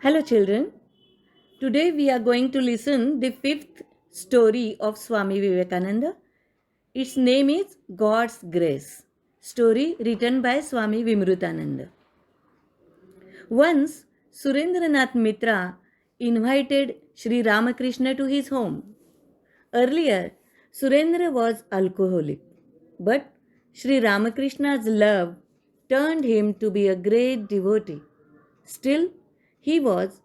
Hello children. Today we are going to listen the fifth story of Swami Vivekananda. Its name is God's Grace. Story written by Swami Vimrutanand. Once Surendranath Mitra invited Sri Ramakrishna to his home. Earlier, Surendra was alcoholic, but Sri Ramakrishna's love turned him to be a great devotee. Still, he was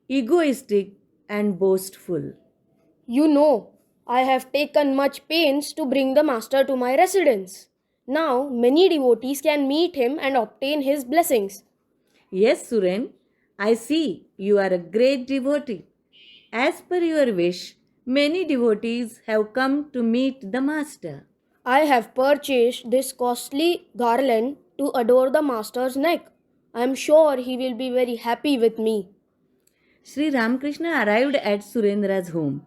egoistic and boastful. You know, I have taken much pains to bring the Master to my residence. Now, many devotees can meet him and obtain his blessings. Yes, Suren, I see you are a great devotee. As per your wish, many devotees have come to meet the Master. I have purchased this costly garland to adorn the Master's neck. I am sure he will be very happy with me. Sri Ramakrishna arrived at Surendra's home.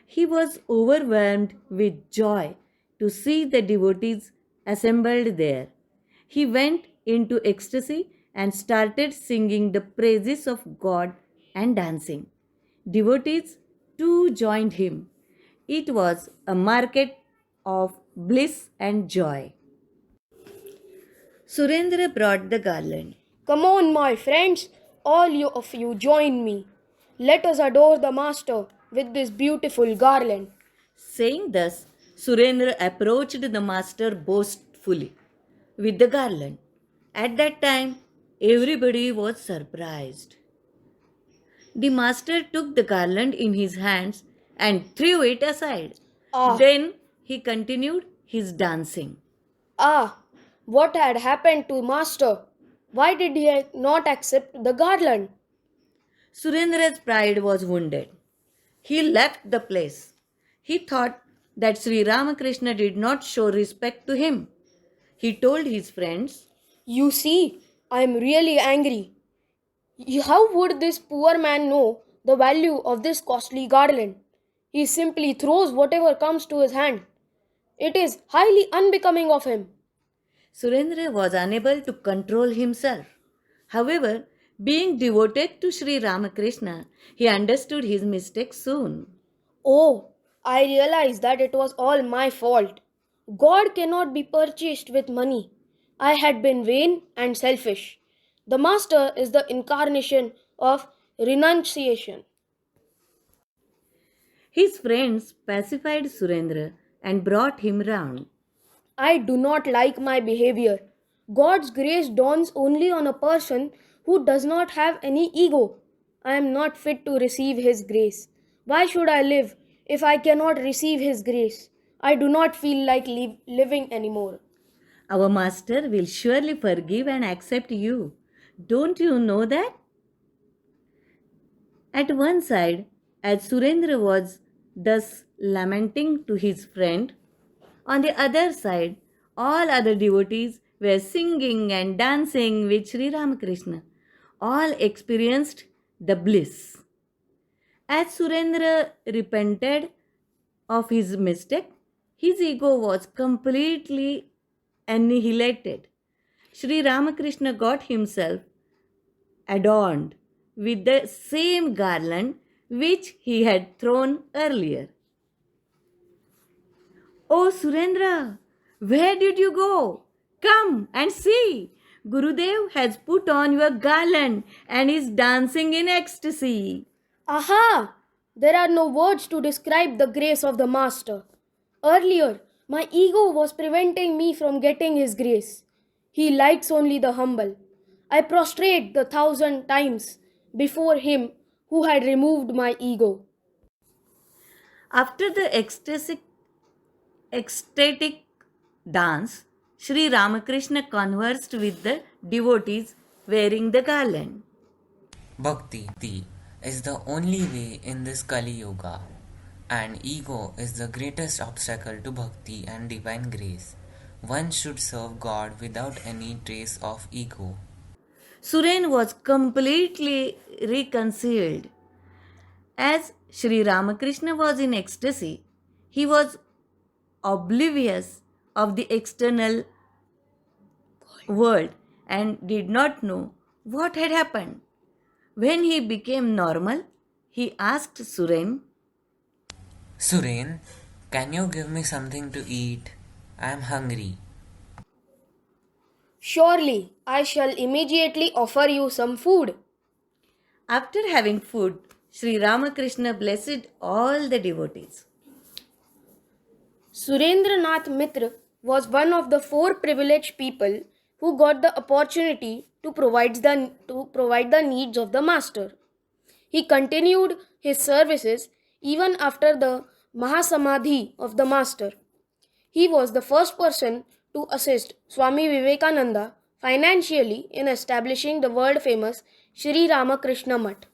He was overwhelmed with joy to see the devotees assembled there. He went into ecstasy and started singing the praises of God and dancing. Devotees too joined him. It was a market of bliss and joy. Surendra brought the garland. Come on, my friends, of you join me. Let us adore the Master with this beautiful garland. Saying thus, Surendra approached the master boastfully with the garland. At that time, everybody was surprised. The master took the garland in his hands and threw it aside. Ah, Then he continued his dancing. Ah, what had happened to Master? Why did he not accept the garland? Surendra's pride was wounded. He left the place. He thought that Sri Ramakrishna did not show respect to him. He told his friends, You see, I am really angry. How would this poor man know the value of this costly garland? He simply throws whatever comes to his hand. It is highly unbecoming of him. Surendra was unable to control himself. However, being devoted to Sri Ramakrishna, he understood his mistake soon. Oh, I realized that it was all my fault. God cannot be purchased with money. I had been vain and selfish. The Master is the incarnation of renunciation. His friends pacified Surendra and brought him round. I do not like my behavior. God's grace dawns only on a person who does not have any ego. I am not fit to receive His grace. Why should I live if I cannot receive His grace? I do not feel like living anymore. Our Master will surely forgive and accept you. Don't you know that? At one side, as Surendra was thus lamenting to his friend, on the other side, all other devotees were singing and dancing with Sri Ramakrishna. All experienced the bliss. As Surendra repented of his mistake, his ego was completely annihilated. Sri Ramakrishna got himself adorned with the same garland which he had thrown earlier. Oh Surendra, where did you go? Come and see. Gurudev has put on your garland and is dancing in ecstasy. Aha! There are no words to describe the grace of the Master. Earlier, my ego was preventing me from getting His grace. He likes only the humble. I prostrate the 1,000 times before Him who had removed my ego. After the ecstatic dance, Sri Ramakrishna conversed with the devotees wearing the garland. Bhakti is the only way in this Kali Yuga, and ego is the greatest obstacle to bhakti and divine grace. One should serve God without any trace of ego. Suren was completely reconciled. As Sri Ramakrishna was in ecstasy, he was oblivious of the external world and did not know what had happened. When he became normal, he asked Suren, Suren, can you give me something to eat? I am hungry. Surely, I shall immediately offer you some food. After having food, Sri Ramakrishna blessed all the devotees. Surendranath Mitra was one of the four privileged people who got the opportunity to provide the needs of the master. He continued his services even after the Mahasamadhi of the master. He was the first person to assist Swami Vivekananda financially in establishing the world famous Sri Ramakrishna Mutt.